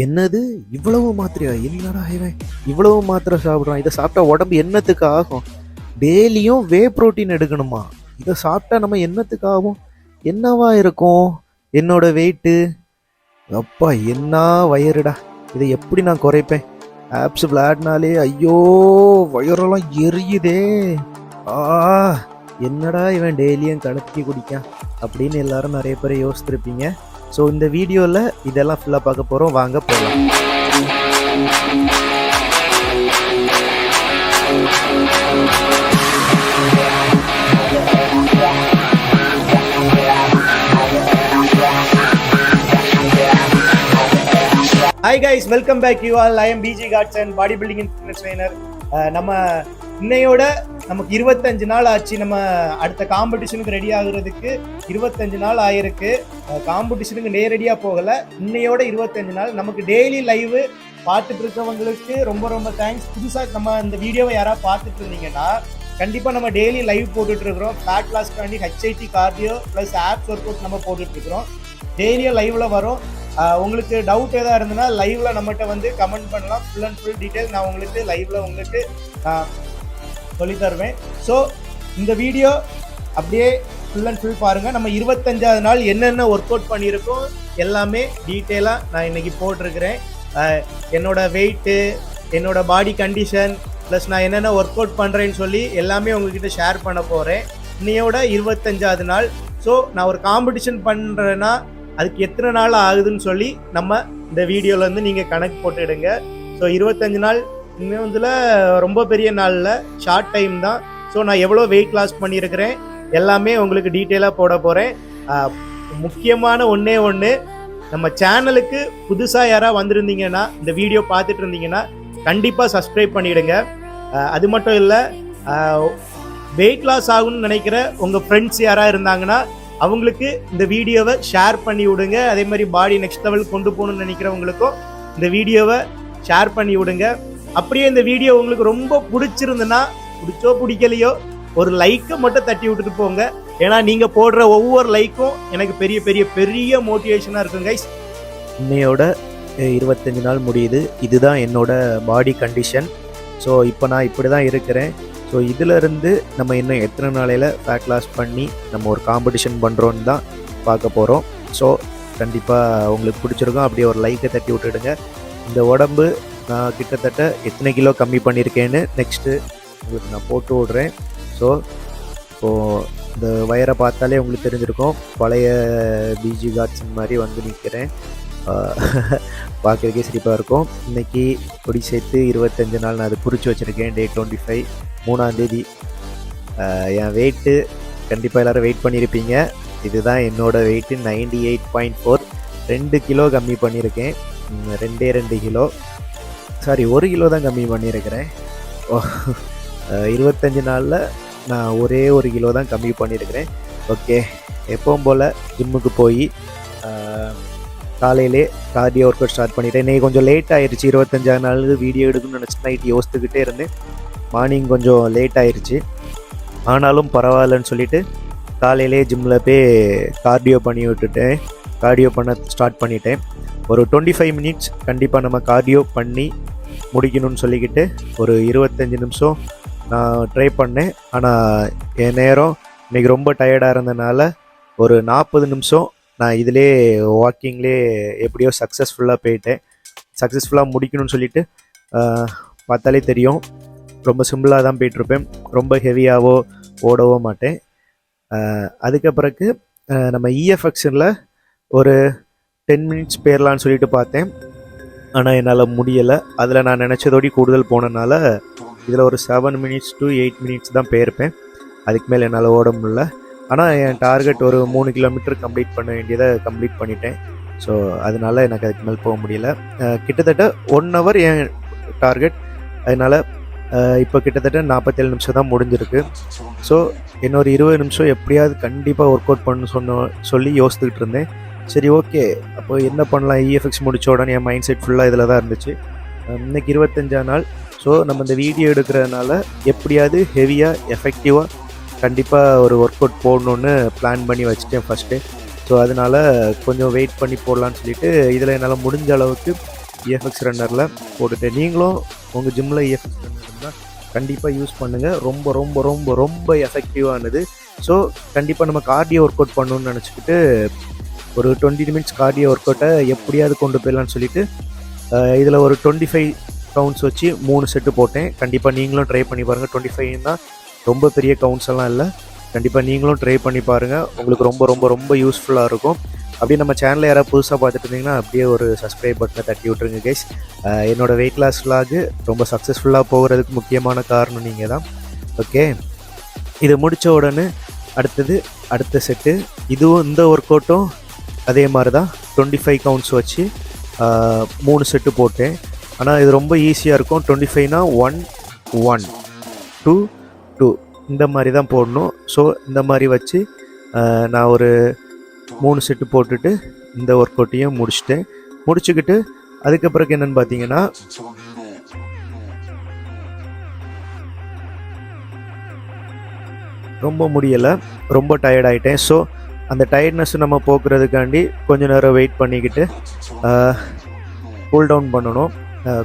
என்னது இவ்வளவு மாத்திரையா? என்னடா இவன் இவ்வளவு மாத்திரை சாப்பிட்றான்? இதை சாப்பிட்டா உடம்பு என்னத்துக்கு ஆகும்? டெய்லியும் வே புரோட்டீன் எடுக்கணுமா? இதை சாப்பிட்டா நம்ம என்னத்துக்கு ஆகும்? என்னவா இருக்கும் என்னோட வெயிட்டு? அப்பா என்ன வயறுடா! இதை எப்படி நான் குறைப்பேன்? ஆப்ஸ் விளையாடினாலே ஐயோ வயரெல்லாம் எரியுதே. ஆ என்னடா இவன் டெய்லியும் கலக்கி குடிக்கான் அப்படின்னு எல்லாரும் நிறைய பேர் யோசிச்சிருப்பீங்க. ஸோ இந்த வீடியோவில் இதெல்லாம் ஃபுல்லாக பார்க்க போகிறோம். வாங்க போகலாம். Hi guys, welcome back you all. I am P G Godson, body building and fitness trainer. நம்ம இன்னையோட நமக்கு 25 நாள் ஆச்சு. நம்ம அடுத்த காம்படிஷனுக்கு ரெடி ஆகுறதுக்கு 25 நாள் ஆயிருக்கு. காம்படிஷனுக்கு நேரடியாக போகலை. இன்னையோட 25 நாள். நமக்கு டெய்லி லைவ் பார்த்துட்டு இருக்கவங்களுக்கு ரொம்ப ரொம்ப தேங்க்ஸ். புதுசாக நம்ம இந்த வீடியோவை யாராவது பார்த்துட்டு இருந்தீங்கன்னா கண்டிப்பாக நம்ம டெய்லி லைவ் போட்டுட்டு இருக்கிறோம். ஃபேட் லாஸ்க்காண்டி HIT cardio plus abs workout நம்ம போட்டுட்டு இருக்கிறோம். டெய்லியும் லைவ்ல வரும். உங்களுக்கு டவுட் எதாவது இருந்ததுன்னா லைவ்ல நம்மகிட்ட வந்து கமெண்ட் பண்ணலாம். ஃபுல் அண்ட் ஃபுல் டீட்டெயில் நான் உங்களுக்கு லைவ்ல உங்களுக்கு சொல்லி தருவேன். ஸோ இந்த வீடியோ அப்படியே ஃபுல் அண்ட் ஃபுல் பாருங்கள். நம்ம 25வது நாள் என்னென்ன ஒர்க் அவுட் பண்ணியிருக்கோம் எல்லாமே டீட்டெயிலாக நான் இன்னைக்கு போட்டிருக்கிறேன். என்னோட வெயிட்டு, என்னோட பாடி கண்டிஷன் ப்ளஸ் நான் என்னென்ன ஒர்க் அவுட் பண்ணுறேன்னு சொல்லி எல்லாமே உங்ககிட்ட ஷேர் பண்ண போகிறேன். இன்னையோட 25வது நாள். ஸோ நான் ஒரு காம்படிஷன் பண்ணுறேன்னா அதுக்கு எத்தனை நாள் ஆகுதுன்னு சொல்லி நம்ம இந்த வீடியோலேருந்து நீங்கள் கணக்கு போட்டுடுங்க. ஸோ 25 நாள் இன்னும் இதில் ரொம்ப பெரிய நாளில் ஷார்ட் டைம் தான். ஸோ நான் எவ்வளோ வெயிட் லாஸ் பண்ணியிருக்கிறேன் எல்லாமே உங்களுக்கு டீட்டெயிலாக போட போகிறேன். முக்கியமான ஒன்று, நம்ம சேனலுக்கு புதுசாக யாராவது வந்திருந்தீங்கன்னா, இந்த வீடியோ பார்த்துட்டு இருந்தீங்கன்னா கண்டிப்பாக சப்ஸ்கிரைப் பண்ணிவிடுங்க. அது மட்டும் இல்லை, வெயிட் லாஸ் ஆகும்னு நினைக்கிற உங்கள் ஃப்ரெண்ட்ஸ் யாராவது இருந்தாங்கன்னா அவங்களுக்கு இந்த வீடியோவை ஷேர் பண்ணி விடுங்க. அதே மாதிரி பாடி நெக்ஸ்ட் லெவல் கொண்டு போகணும்னு நினைக்கிறவங்களுக்கும் இந்த வீடியோவை ஷேர் பண்ணி விடுங்க. அப்படியே இந்த வீடியோ உங்களுக்கு ரொம்ப பிடிச்சிருந்துன்னா, பிடிச்சோ பிடிக்கலையோ, ஒரு லைக்கை மட்டும் தட்டி விட்டுட்டு போங்க. ஏன்னா நீங்கள் போடுற ஒவ்வொரு லைக்கும் எனக்கு பெரிய பெரிய பெரிய மோட்டிவேஷனாக இருக்கும் கைஸ். இன்னையோட 25 நாள் முடியுது. இதுதான் என்னோட பாடி கண்டிஷன். ஸோ இப்போ நான் இப்படி தான் இருக்கிறேன். ஸோ இதிலிருந்து நம்ம இன்னும் எத்தனை நாளையில் ஃபேட் லாஸ் பண்ணி நம்ம ஒரு காம்படிஷன் பண்ணுறோன்னு தான் பார்க்க போகிறோம். ஸோ கண்டிப்பாக உங்களுக்கு பிடிச்சிருக்கும். அப்படியே ஒரு லைக்கை தட்டி விட்டுடுங்க. இந்த உடம்பு நான் கிட்டத்தட்ட எத்தனை கிலோ கம்மி பண்ணியிருக்கேன்னு நெக்ஸ்ட்டு உங்களுக்கு நான் போட்டு விட்றேன். ஸோ இப்போது இந்த வயரை பார்த்தாலே உங்களுக்கு தெரிஞ்சிருக்கும். பழைய பிஜி காட்சன் மாதிரி வந்து நிற்கிறேன். பார்க்குறதுக்கே சிரிப்பாக இருக்கும். இன்றைக்கி கொடி சேர்த்து 25 நாள் நான் அதை குறித்து வச்சுருக்கேன். டே 25 3ஆம் தேதி. என் வெயிட்டு கண்டிப்பாக எல்லோரும் வெயிட் பண்ணியிருப்பீங்க. இதுதான் என்னோடய வெயிட்டு 98.4. 2 கிலோ கம்மி பண்ணியிருக்கேன். 2 கிலோ, சாரி 1 கிலோ தான் கம்மி பண்ணியிருக்கிறேன். 25 நாளில் நான் ஒரே 1 கிலோ தான் கம்மி பண்ணியிருக்கிறேன். ஓகே, எப்பவும் போல் ஜிம்முக்கு போய் காலையிலே கார்டியோ ஒர்க் அவுட் ஸ்டார்ட் பண்ணிவிட்டேன். இன்றைக்கி கொஞ்சம் லேட் ஆயிடுச்சு. 25 நாள் வீடியோ எடுக்கணும்னு நினச்சி நைட்டு யோசித்துக்கிட்டே இருந்தேன். மார்னிங் கொஞ்சம் லேட் ஆயிடுச்சு. ஆனாலும் பரவாயில்லன்னு சொல்லிவிட்டு காலையிலே ஜிம்மில் போய் கார்டியோ பண்ணி விட்டுட்டேன். கார்டியோ பண்ண ஸ்டார்ட் பண்ணிட்டேன். ஒரு 25 மினிட்ஸ் கண்டிப்பாக நம்ம கார்டியோ பண்ணி முடிக்கணும்னு சொல்லிக்கிட்டு ஒரு 25 நிமிஷம் நான் ட்ரை பண்ணேன். ஆனால் என் நேரம் இன்றைக்கி ரொம்ப டயர்டாக இருந்ததுனால ஒரு 40 நிமிஷம் நான் இதிலே வாக்கிங்லேயே எப்படியோ சக்ஸஸ்ஃபுல்லாக போயிட்டேன். சக்ஸஸ்ஃபுல்லாக முடிக்கணும்னு சொல்லிவிட்டு பார்த்தாலே தெரியும், ரொம்ப சிம்பிளாக தான் போயிட்டுருப்பேன். ரொம்ப ஹெவியாகவோ ஓடவோ மாட்டேன். அதுக்கப்புறக்கு நம்ம இஎஃப்எக்ஸில் ஒரு 10 மினிட்ஸ் போயிடலான்னு சொல்லிட்டு பார்த்தேன். ஆனால் என்னால் முடியலை. அதில் நான் நினச்சதோடி கூடுதல் போனனால இதில் ஒரு 7 மினிட்ஸ் to 8 மினிட்ஸ் தான் போயிருப்பேன். அதுக்கு மேலே என்னால் ஓட முடியல. ஆனால் என் டார்கெட் ஒரு 3 கிலோமீட்டர் கம்ப்ளீட் பண்ண வேண்டியதை கம்ப்ளீட் பண்ணிட்டேன். ஸோ அதனால் எனக்கு அதுக்கு மேலே போக முடியல. கிட்டத்தட்ட 1 ஹவர் என் டார்கெட். அதனால் இப்போ கிட்டத்தட்ட 47 நிமிஷம் தான் முடிஞ்சிருக்கு. ஸோ இன்னொரு 20 நிமிஷம் எப்படியாவது கண்டிப்பாக ஒர்க் அவுட் பண்ண சொல்லி யோசித்துக்கிட்டு இருந்தேன். சரி, ஓகே, அப்போ என்ன பண்ணலாம்? இஎஃப்எக்ஸ் முடித்த உடனே என் மைண்ட் செட் ஃபுல்லாக இதில் தான் இருந்துச்சு. இன்றைக்கி 25ஆம் நாள். ஸோ நம்ம இந்த வீடியோ எடுக்கிறதுனால எப்படியாவது ஹெவியாக எஃபெக்டிவாக கண்டிப்பாக ஒரு ஒர்க் அவுட் போடணுன்னு பிளான் பண்ணி வச்சுட்டேன் ஃபஸ்ட்டு. ஸோ அதனால் கொஞ்சம் வெயிட் பண்ணி போடலான்னு சொல்லிவிட்டு இதில் என்னால் முடிஞ்ச அளவுக்கு EFX ரன்னரில் போட்டுட்டு நீங்களும் உங்கள் ஜிம்மில் EFX ரன்னர் இருந்தால் கண்டிப்பாக யூஸ் பண்ணுங்கள். ரொம்ப ரொம்ப ரொம்ப ரொம்ப எஃபெக்டிவானது. ஸோ கண்டிப்பாக நம்ம கார்டியோ ஒர்க் அவுட் பண்ணணும்னு நினச்சிக்கிட்டு ஒரு 20 மினிட்ஸ் கார்டியோ ஒர்க் அவுட்டை எப்படியாவது கொண்டு போயிடலான்னு சொல்லிட்டு இதில் ஒரு 25 கவுண்ட்ஸ் வச்சு 3 செட்டு போட்டேன். கண்டிப்பாக நீங்களும் ட்ரை பண்ணி பாருங்கள். 25னா ரொம்ப பெரிய கவுண்ட்ஸ் எல்லாம் இல்லை. கண்டிப்பாக நீங்களும் ட்ரை பண்ணி பாருங்கள். உங்களுக்கு ரொம்ப ரொம்ப ரொம்ப யூஸ்ஃபுல்லாக இருக்கும். அப்படியே நம்ம சேனலில் யாராவது புதுசாக பார்த்துட்டு இருந்தீங்கன்னா அப்படியே ஒரு சப்ஸ்கிரைப் பட்டனை தட்டி விட்ருங்க கைஸ். என்னோடய வெயிட் லாஸ் விலாகு ரொம்ப சக்ஸஸ்ஃபுல்லாக போகிறதுக்கு முக்கியமான காரணம் நீங்கள் தான். ஓகே, இதை முடித்த உடனே அடுத்த செட்டு இதுவும் இந்த ஒர்க் அவுட்டும் அதே மாதிரி தான் 25 கவுண்ட்ஸ் வச்சு 3 செட்டு போட்டேன். ஆனால் இது ரொம்ப ஈஸியாக இருக்கும். 25னா 1 1 2 2 இந்த மாதிரி தான் போடணும். ஸோ இந்த மாதிரி வச்சு நான் ஒரு 3 செட்டு போட்டுட்டு இந்த ஒர்க் அவுட்டையும் முடிச்சுக்கிட்டு அதுக்கு பிறகு என்னென்னு பார்த்தீங்கன்னா ரொம்ப முடியலை, ரொம்ப டயர்ட் ஆகிட்டேன். ஸோ அந்த டயர்ட்னஸ் நம்ம போக்குறதுக்காண்டி கொஞ்சம் நேரம் வெயிட் பண்ணிக்கிட்டு கூல் டவுன் பண்ணணும்.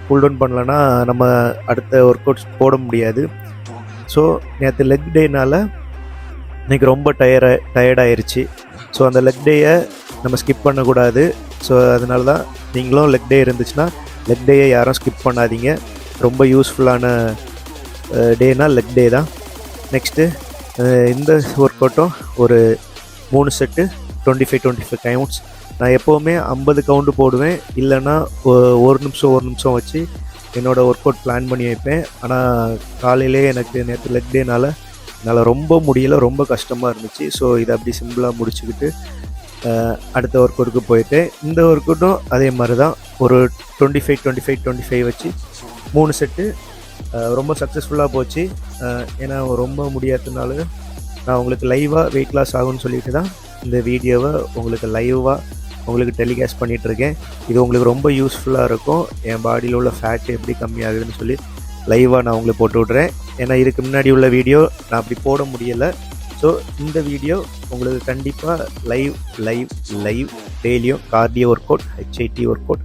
கூல் டவுன் பண்ணலன்னா நம்ம அடுத்த ஒர்க் அவுட்ஸ் போட முடியாது. ஸோ நேற்று லெக் டேனால் இன்றைக்கி ரொம்ப டயர்டாயிருச்சு. ஸோ அந்த லெக் டேயை நம்ம ஸ்கிப் பண்ணக்கூடாது. ஸோ அதனால தான் நீங்களும் லெக் டே இருந்துச்சுன்னா லெக் டேயை யாரும் ஸ்கிப் பண்ணாதீங்க. ரொம்ப யூஸ்ஃபுல்லான டேனா லெக் டே தான். நெக்ஸ்ட்டு இந்த ஒர்க் அவுட்டும் ஒரு 3 செட்டு 25 கவுண்ட்ஸ். நான் எப்போவுமே 50 கவுண்டு போடுவேன், இல்லைன்னா ஒரு நிமிஷம் வச்சு என்னோடய ஒர்க் அவுட் பிளான் பண்ணி வைப்பேன். ஆனால் காலையிலே எனக்கு நேற்று லெக் டேனால் என்னால் ரொம்ப முடியலை, ரொம்ப கஷ்டமாக இருந்துச்சு. ஸோ இதை அப்படி சிம்பிளாக முடிச்சுக்கிட்டு அடுத்த ஒர்க் அவுட்டுக்கு போயிட்டேன். இந்த ஒர்க் அவுட்டும் அதே மாதிரி தான் ஒரு 25 வச்சு 3 செட்டு ரொம்ப சக்ஸஸ்ஃபுல்லாக போச்சு. ஏன்னா ரொம்ப முடியாததுனால நான் உங்களுக்கு லைவாக வெயிட் லாஸ் ஆகும்னு சொல்லிட்டு தான் இந்த வீடியோவை உங்களுக்கு லைவாக உங்களுக்கு டெலிகாஸ்ட் பண்ணிகிட்ருக்கேன். இது உங்களுக்கு ரொம்ப யூஸ்ஃபுல்லாக இருக்கும். என் பாடியில் உள்ள ஃபேட் எப்படி கம்மியாகுதுன்னு சொல்லி லைவாக நான் உங்களுக்கு போட்டு விட்றேன். ஏன்னா இதுக்கு முன்னாடி உள்ள வீடியோ நான் அப்படி போட முடியலை. ஸோ இந்த வீடியோ உங்களுக்கு கண்டிப்பாக லைவ் டெய்லியும் cardio work out, HIIT work out,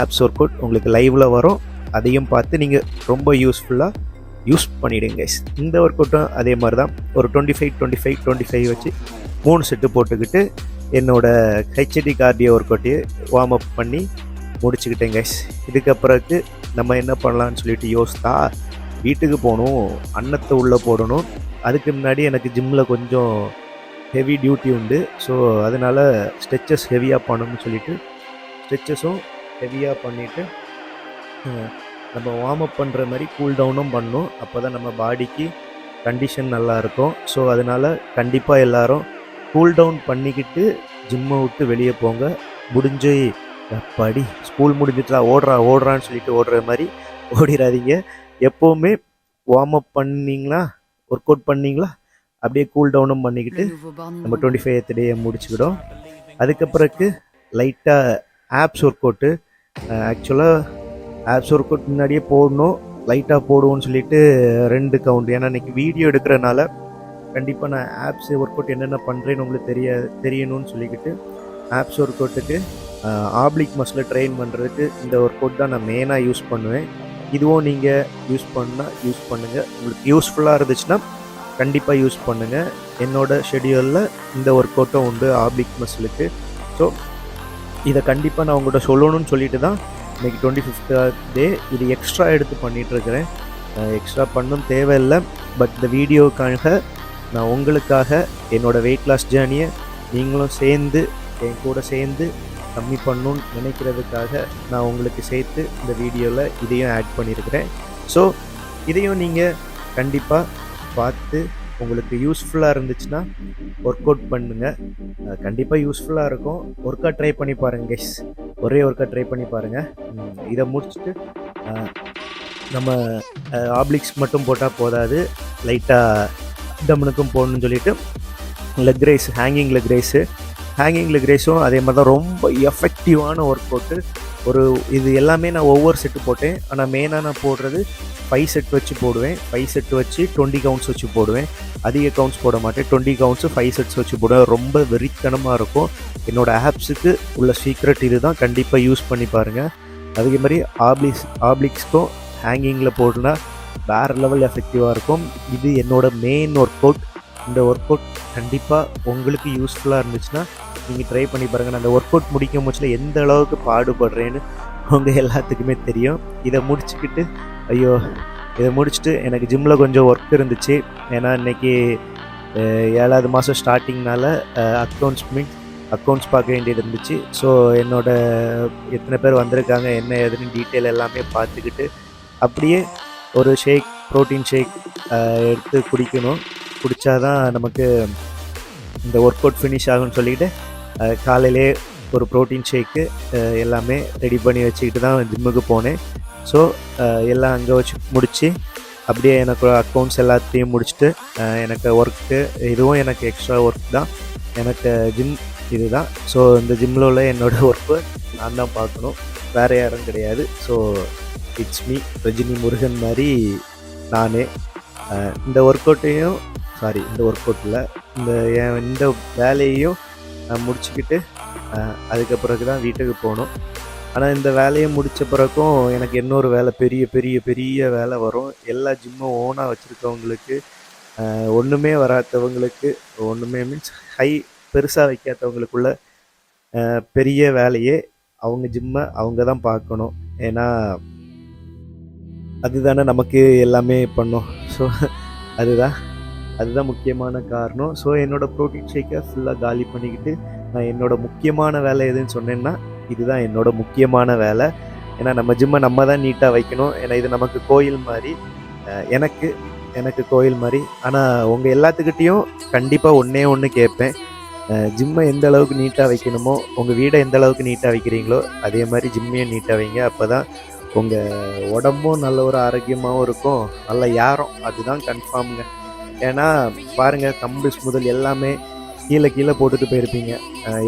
apps work out உங்களுக்கு லைவில் வரும். அதையும் பார்த்து நீங்கள் ரொம்ப யூஸ்ஃபுல்லாக யூஸ் பண்ணிவிடுங்க. இந்த ஒர்க் அவுட்டும் அதே மாதிரி தான் ஒரு 25 வச்சு 3 செட்டு போட்டுக்கிட்டு என்னோடய HIIT கார்டியோ ஒர்க் அவுட்டையே வார்ம் அப் பண்ணி முடிச்சுக்கிட்டேன் கைஸ். இதுக்கப்புறக்கு நம்ம என்ன பண்ணலான்னு சொல்லிட்டு யோசித்தா வீட்டுக்கு போகணும், அன்னத்தை உள்ளே போடணும். அதுக்கு முன்னாடி எனக்கு ஜிம்மில் கொஞ்சம் ஹெவி டியூட்டி உண்டு. ஸோ அதனால் ஸ்ட்ரெச்சஸ் ஹெவியாக பண்ணணும்னு சொல்லிட்டு ஸ்ட்ரெச்சஸும் ஹெவியாக பண்ணிவிட்டு நம்ம வார்ம் அப் பண்ணுற மாதிரி கூல் டவுனும் பண்ணணும். அப்போ தான் நம்ம பாடிக்கு கண்டிஷன் நல்லாயிருக்கும். ஸோ அதனால் கண்டிப்பாக எல்லோரும் கூல் டவுன் பண்ணிக்கிட்டு ஜிம்மை விட்டு வெளியே போங்க. முடிஞ்சு படி ஸ்கூல் முடிஞ்சிட்டா ஓடுறான்னு சொல்லிட்டு ஓடுற மாதிரி ஓடிடாதீங்க. எப்போவுமே வார்ம் அப் பண்ணிங்களா, ஒர்க் அவுட் பண்ணிங்களா, அப்படியே கூல் டவுனும் பண்ணிக்கிட்டு நம்ம 25th டே முடிச்சுக்கிடும். அதுக்கப்புறக்கு லைட்டாக ஆப்ஸ் ஒர்க் அவுட்டு. ஆக்சுவலாக ஆப்ஸ் ஒர்க் அவுட் முன்னாடியே போடணும், லைட்டாக போடுவோன்னு சொல்லிட்டு 2 கவுண்ட். ஏன்னா இன்றைக்கி வீடியோ எடுக்கிறனால கண்டிப்பாக நான் ஆப்ஸ் ஒர்க் அவுட் என்னென்ன பண்ணுறேன்னு உங்களுக்கு தெரியணும்னு சொல்லிக்கிட்டு ஆப்ஸ் ஒர்க் அவுட்டுக்கு ஆப்ளிக் மசிலை ட்ரெயின் பண்ணுறதுக்கு இந்த ஒர்க் அவுட் தான் நான் மெயினாக யூஸ் பண்ணுவேன். இதுவும் நீங்கள் யூஸ் பண்ணுங்கள். உங்களுக்கு யூஸ்ஃபுல்லாக இருந்துச்சுன்னா கண்டிப்பாக யூஸ் பண்ணுங்கள். என்னோடய ஷெடியூலில் இந்த ஒர்க் அவுட்டும் உண்டு ஆப்ளிக் மசிலுக்கு. ஸோ இதை கண்டிப்பாக நான் உங்கள்கிட்ட சொல்லணும்னு சொல்லிட்டு தான் இன்றைக்கி 25th டே இது எக்ஸ்ட்ரா எடுத்து பண்ணிகிட்ருக்கிறேன். எக்ஸ்ட்ரா பண்ணணும் தேவையில்லை. பட் இந்த வீடியோக்காக நான் உங்களுக்காக என்னோடய வெயிட் லாஸ் ஜேர்னியை நீங்களும் சேர்ந்து என் கூட சேர்ந்து கம்மி பண்ணணும்னு நினைக்கிறதுக்காக நான் உங்களுக்கு சேர்த்து இந்த வீடியோவில் இதையும் ஆட் பண்ணியிருக்கிறேன். ஸோ இதையும் நீங்கள் கண்டிப்பாக பார்த்து உங்களுக்கு யூஸ்ஃபுல்லாக இருந்துச்சுன்னா ஒர்க் அவுட் பண்ணுங்கள். கண்டிப்பாக யூஸ்ஃபுல்லாக இருக்கும். ஒர்க்காக ட்ரை பண்ணி பாருங்கள் கைஸ். ஒரே ஒர்க்காக ட்ரை பண்ணி பாருங்கள். இதை முடிச்சுட்டு நம்ம ஆப்ளிக்ஸ் மட்டும் போட்டால் போதாது, லைட்டாக அப்டமனுக்கும் போடணும்னு சொல்லிட்டு லெக் ரைஸ், ஹேங்கிங் லெக் ரைஸும் அதே மாதிரி தான் ரொம்ப எஃபெக்டிவான ஒர்க் அவுட்டு. இது எல்லாமே நான் ஒவ்வொரு செட்டு போட்டேன். ஆனால் மெயினாக நான் போடுறது 5 செட் வச்சு போடுவேன். 5 செட் வச்சு 20 கவுண்ட்ஸ் வச்சு போடுவேன். அதிக கவுண்ட்ஸ் போட மாட்டேன். 20 கவுண்ட்ஸு 5 செட்ஸ் வச்சு போடுவேன். ரொம்ப வெறித்தனமாக இருக்கும். என்னோடய ஆப்ஸுக்கு உள்ள சீக்ரெட் இது தான். கண்டிப்பாக யூஸ் பண்ணி பாருங்கள். அதே மாதிரி ஆப்ளிக்ஸ்க்கும் ஹேங்கிங்கில் போட்டுனா வேறு லெவல் எஃபெக்டிவாக இருக்கும். இது என்னோடய மெயின் ஒர்க் அவுட். இந்த ஒர்க் அவுட் கண்டிப்பாக உங்களுக்கு யூஸ்ஃபுல்லாக இருந்துச்சுன்னா நீங்கள் ட்ரை பண்ணி பாருங்கள். நான் அந்த ஒர்க் அவுட் முடிக்க முச்சில் எந்த அளவுக்கு பாடுபடுறேன்னு உங்கள் எல்லாத்துக்குமே தெரியும். இதை முடிச்சுட்டு எனக்கு ஜிம்மில் கொஞ்சம் ஒர்க் இருந்துச்சு. ஏன்னா இன்றைக்கி 7வது மாதம் ஸ்டார்டிங்னால அக்கௌண்ட்ஸ் பார்க்க வேண்டியது இருந்துச்சு. ஸோ எத்தனை பேர் வந்திருக்காங்க என்ன ஏதுன்னு டீட்டெயில் எல்லாமே பார்த்துக்கிட்டு அப்படியே ஒரு ப்ரோட்டீன் ஷேக் எடுத்து குடிக்கணும். குடித்தாதான் நமக்கு இந்த ஒர்க் அவுட் ஃபினிஷ் ஆகும்னு சொல்லிவிட்டு காலையிலே ஒரு ப்ரோட்டீன் ஷேக்கு எல்லாமே ரெடி பண்ணி வச்சுக்கிட்டு தான் ஜிம்முக்கு போனேன். ஸோ எல்லாம் அங்கே வச்சு முடித்து அப்படியே எனக்கு அக்கௌண்ட்ஸ் எல்லாத்தையும் முடிச்சுட்டு எனக்கு ஒர்க்கு இதுவும் எனக்கு எக்ஸ்ட்ரா ஒர்க் தான். எனக்கு ஜிம் இது தான். ஸோ இந்த ஜிம்மில் உள்ள என்னோடய ஒர்க்கு நான் தான் பார்க்கணும், வேறு யாரும் கிடையாது. So it's me Rajini Murugan மாதிரி நானே இந்த ஒர்க் அவுட்டில் இந்த வேலையையும் முடிச்சுக்கிட்டு அதுக்கு பிறகு தான் வீட்டுக்கு போகணும். ஆனால் இந்த வேலையை முடித்த பிறகும் எனக்கு இன்னொரு வேலை, பெரிய பெரிய பெரிய வேலை வரும். எல்லா ஜிம்மும் ஓனாக வச்சுருக்கவங்களுக்கு, ஒன்றுமே வராதவங்களுக்கு, ஒன்றுமே மீன்ஸ் பெருசாக வைக்காதவங்களுக்குள்ள பெரிய வேலையே அவங்க ஜிம்மை அவங்க தான் பார்க்கணும். ஏன்னா அதுதானே நமக்கு எல்லாமே பண்ணோம். ஸோ அதுதான் முக்கியமான காரணம். ஸோ என்னோடய ப்ரோட்டீன் ஷேக்கை ஃபுல்லாக காலி பண்ணிக்கிட்டு நான் என்னோடய முக்கியமான வேலை எதுன்னு சொன்னேன்னா இதுதான் என்னோடய முக்கியமான வேலை. ஏன்னா நம்ம ஜிம்மை நம்ம தான் நீட்டாக வைக்கணும். ஏன்னா இது நமக்கு கோயில் மாதிரி, எனக்கு கோயில் மாதிரி. ஆனால் உங்கள் எல்லாத்துக்கிட்டேயும் கண்டிப்பாக ஒன்று கேட்பேன். ஜிம்மை எந்த அளவுக்கு நீட்டாக வைக்கணுமோ, உங்கள் வீடை எந்த அளவுக்கு நீட்டாக வைக்கிறீங்களோ அதே மாதிரி ஜிம்மையும் நீட்டாக வைங்க. அப்போ தான் உங்கள் உடம்பும் நல்ல ஒரு ஆரோக்கியமாகவும் இருக்கும், நல்ல யாரும். அதுதான் கன்ஃபார்முங்க. ஏன்னா பாருங்கள், தம்பிள்ஸ் முதல் எல்லாமே கீழே போட்டுட்டு போயிருப்பீங்க.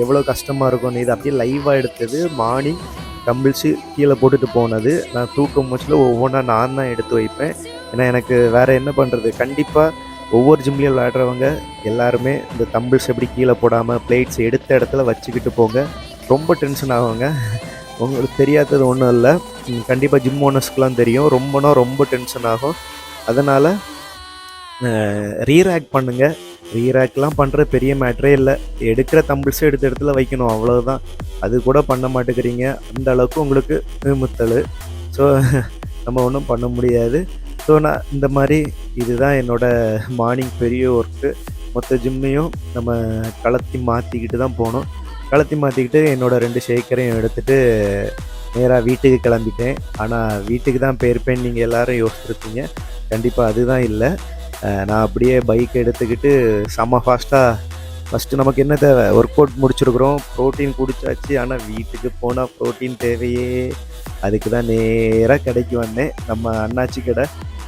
எவ்வளோ கஷ்டமாக இருக்கும்னு. இது அப்படியே லைவாக எடுத்தது. மார்னிங் தம்பிள்ஸு கீழே போட்டுட்டு போனது. நான் தூக்கம் மூச்சில் ஒவ்வொன்றா நான் தான் எடுத்து வைப்பேன். ஏன்னா எனக்கு வேறு என்ன பண்ணுறது. கண்டிப்பாக ஒவ்வொரு ஜிம்லேயும் விளையாடுறவங்க எல்லாருமே இந்த தம்பிள்ஸ் எப்படி கீழே போடாமல் பிளேட்ஸ் எடுத்த இடத்துல வச்சுக்கிட்டு போங்க. ரொம்ப டென்ஷன் ஆகுங்க. உங்களுக்கு தெரியாதது ஒன்றும் இல்லை, கண்டிப்பாக ஜிம் ஓனர்ஸ்க்கெலாம் தெரியும். ரொம்ப டென்ஷன் ஆகும். அதனால் ரீரேக் பண்ணுங்கள். ரீரேக்லாம் பண்ணுற பெரிய மேட்ரே இல்லை. எடுக்கிற தம்பிள்ஸை எடுத்த இடத்துல வைக்கணும், அவ்வளோதான். அது கூட பண்ண மாட்டேங்கிறீங்க. அந்த அளவுக்கு உங்களுக்கு முத்தல். ஸோ நம்ம ஒன்றும் பண்ண முடியாது. ஸோ நான் இந்த மாதிரி இதுதான் என்னோடய மார்னிங் பெரிய ஒர்க்கு. மொத்த ஜிம்மையும் நம்ம கலத்தி மாற்றிக்கிட்டு தான் போனோம். கலத்தி மாற்றிக்கிட்டு என்னோடய 2 ஷேக்கரையும் எடுத்துகிட்டு நேராக வீட்டுக்கு கிளம்பிட்டேன். ஆனால் வீட்டுக்கு தான் போயிருப்பேன்னு நீங்கள் எல்லோரும் யோசிச்சிருப்பீங்க. கண்டிப்பாக அதுதான் இல்லை. நான் அப்படியே பைக் எடுத்துக்கிட்டு செம்ம ஃபஸ்ட்டு நமக்கு என்ன தேவை, ஒர்க் அவுட் முடிச்சிருக்கிறோம், ப்ரோட்டீன் குடிச்சாச்சு. ஆனால் வீட்டுக்கு போனால் ப்ரோட்டீன் தேவையே. அதுக்கு தான் நேராக கடைக்கு வந்தேன். நம்ம அண்ணாச்சி கடை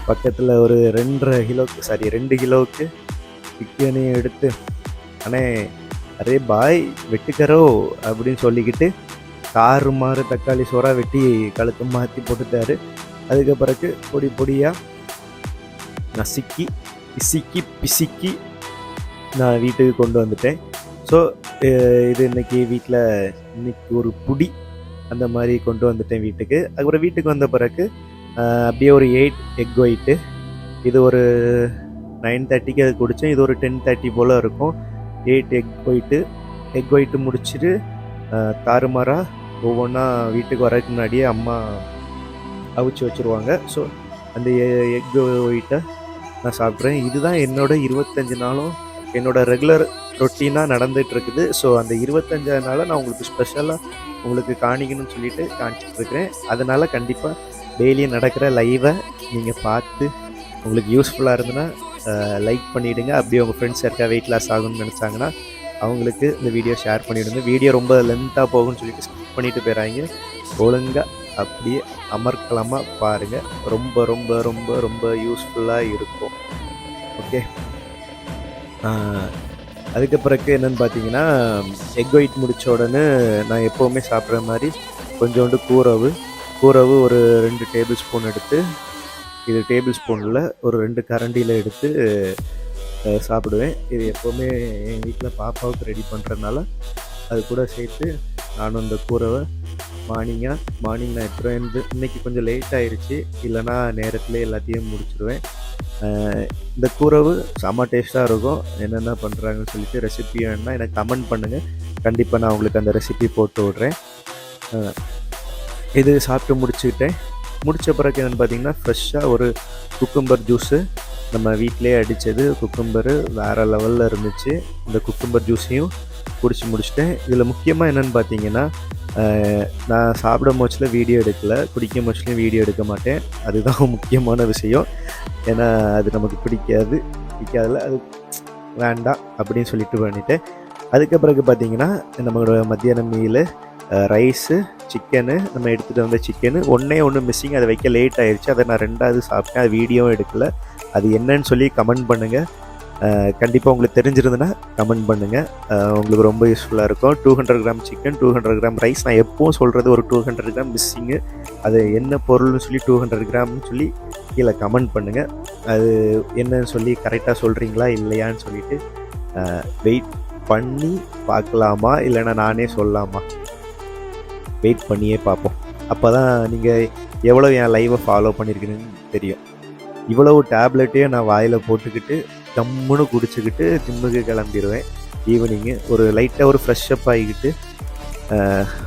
பக்கத்தில் ஒரு 2 கிலோவுக்கு சிக்கனையும் எடுத்து, அண்ணே அரே பாய் வெட்டுக்கரோ அப்படின்னு சொல்லிக்கிட்டு மாறு தக்காளி சோறாக வெட்டி கழுத்து மாற்றி போட்டுட்டாரு. அதுக்கு பிறகு பொடியாக நசுக்கி பிசுக்கி நான் வீட்டுக்கு கொண்டு வந்துட்டேன். ஸோ இது இன்றைக்கி ஒரு புடி அந்த மாதிரி கொண்டு வந்துட்டேன் வீட்டுக்கு. அதுக்கப்புறம் வீட்டுக்கு வந்த பிறகு அப்படியே ஒரு 8 எக் ஒயிட்டு, இது ஒரு 9:30க்கு அது குடித்தேன். இது ஒரு 10:30 போல் இருக்கும். 8 எக் ஒயிட்டு முடிச்சுட்டு தாறுமாறாக ஒவ்வொன்றா வீட்டுக்கு வரதுக்கு முன்னாடியே அம்மா அவிச்சு வச்சுருவாங்க. ஸோ அந்த எக் ஒயிட்டை நான் சாப்பிட்றேன். இதுதான் என்னோடய 25 நாளும் என்னோடய ரெகுலர் ரொட்டீனாக நடந்துகிட்ருக்குது. ஸோ அந்த 25 நாளை நான் உங்களுக்கு ஸ்பெஷலாக உங்களுக்கு காணிக்கணும்னு சொல்லிட்டு காணிச்சிட்ருக்கிறேன். அதனால் கண்டிப்பாக டெய்லியும் நடக்கிற லைவை நீங்கள் பார்த்து உங்களுக்கு யூஸ்ஃபுல்லாக இருந்ததுன்னா லைக் பண்ணிவிடுங்க. அப்படியே உங்கள் ஃப்ரெண்ட்ஸ் யாருக்கா வெயிட் லாஸ் ஆகணும்னு நினச்சாங்கன்னா அவங்களுக்கு இந்த வீடியோ ஷேர் பண்ணிவிடுங்க. வீடியோ ரொம்ப லென்த்தாக போகும்னு சொல்லிட்டு ஸ்கிப் பண்ணிவிட்டு போயிடாங்க. ஒழுங்காக அப்படியே அமர்க்கலமாக பாருங்கள். ரொம்ப ரொம்ப ரொம்ப ரொம்ப யூஸ்ஃபுல்லாக இருக்கும். ஓகே, அதுக்கு பிறகு என்னென்னு பார்த்தீங்கன்னா, எக் ஒயிட் முடித்த உடனே நான் எப்போவுமே சாப்பிட்ற மாதிரி கொஞ்சோண்டு கூரவு ஒரு 2 டேபிள் ஸ்பூன் எடுத்து, இது டேபிள் ஸ்பூனில் ஒரு 2 கரண்டியில் எடுத்து சாப்பிடுவேன். இது எப்போவுமே எங்கள் வீட்டில் பாப்பாவுக்கு ரெடி பண்ணுறதுனால அது கூட சேர்த்து நானும் இந்த கூரவை மார்னிங் நான் எடுத்துருவேன். இன்னைக்கு கொஞ்சம் லேட் ஆயிடுச்சு, இல்லைனா நேரத்தில் எல்லாத்தையும் முடிச்சிடுவேன். இந்த கூரவு செம்ம டேஸ்ட்டாக இருக்கும். என்னென்ன பண்ணுறாங்கன்னு சொல்லிட்டு ரெசிபி வேணுன்னா எனக்கு கமெண்ட் பண்ணுங்கள். கண்டிப்பாக நான் உங்களுக்கு அந்த ரெசிபி போட்டு விட்றேன். இது சாப்பிட்டு முடித்த பிறகு என்னென்னு பார்த்தீங்கன்னா, ஃப்ரெஷ்ஷாக ஒரு குக்கும்பர் ஜூஸு நம்ம வீட்டிலே அடித்தது. குக்கும்பரு வேறு லெவலில் இருந்துச்சு. இந்த குக்கும்பர் ஜூஸையும் குடிச்சு முடிச்சிட்டேன். இதில் முக்கியமாக என்னென்னு பார்த்தீங்கன்னா, நான் சாப்பிடும் போச்சில் வீடியோ எடுக்கலை, குடிக்கும் போச்சிலையும் வீடியோ எடுக்க மாட்டேன். அதுதான் முக்கியமான விஷயம். ஏன்னா அது நமக்கு பிடிக்காதுல, அது வேண்டாம் அப்படின்னு சொல்லிட்டு பண்ணிட்டேன். அதுக்கு பிறகு பார்த்தீங்கன்னா, நம்மளோட மத்தியானம் மீல் ரைஸு, சிக்கனு, நம்ம எடுத்துகிட்டு வந்த சிக்கனு ஒன்று மிஸ்ஸிங், அதை வைக்க லேட் ஆயிடுச்சு. அதை நான் 2வது சாப்பிட்டேன். அது வீடியோவும் எடுக்கலை. அது என்னன்னு சொல்லி கமெண்ட் பண்ணுங்கள். கண்டிப்பாக உங்களுக்கு தெரிஞ்சிருந்துன்னா கமெண்ட் பண்ணுங்கள். உங்களுக்கு ரொம்ப யூஸ்ஃபுல்லாக இருக்கும். 200 கிராம் சிக்கன், 200 கிராம் ரைஸ். நான் எப்பவும் சொல்கிறது ஒரு 200 கிராம் மிஸ்ஸிங்கு. அது என்ன பொருள்னு சொல்லி 200 கிராம்னு சொல்லி கீழே கமெண்ட் பண்ணுங்கள். அது என்னன்னு சொல்லி கரெக்டாக சொல்கிறீங்களா இல்லையான்னு சொல்லிவிட்டு வெயிட் பண்ணி பார்க்கலாமா, இல்லைன்னா நானே சொல்லலாமா? வெயிட் பண்ணியே பார்ப்போம். அப்போ தான் நீங்கள் எவ்வளோ என் லைவை ஃபாலோ பண்ணியிருக்கீங்கன்னு தெரியும். இவ்வளவு டேப்லெட்டையும் நான் வாயில் போட்டுக்கிட்டு தம்முன்னு குடிச்சிக்கிட்டு ஜிம்முக்கு கிளம்பிடுவேன். ஈவினிங்கு ஒரு லைட்டாக ஒரு ஃப்ரெஷ்ஷப் ஆகிக்கிட்டு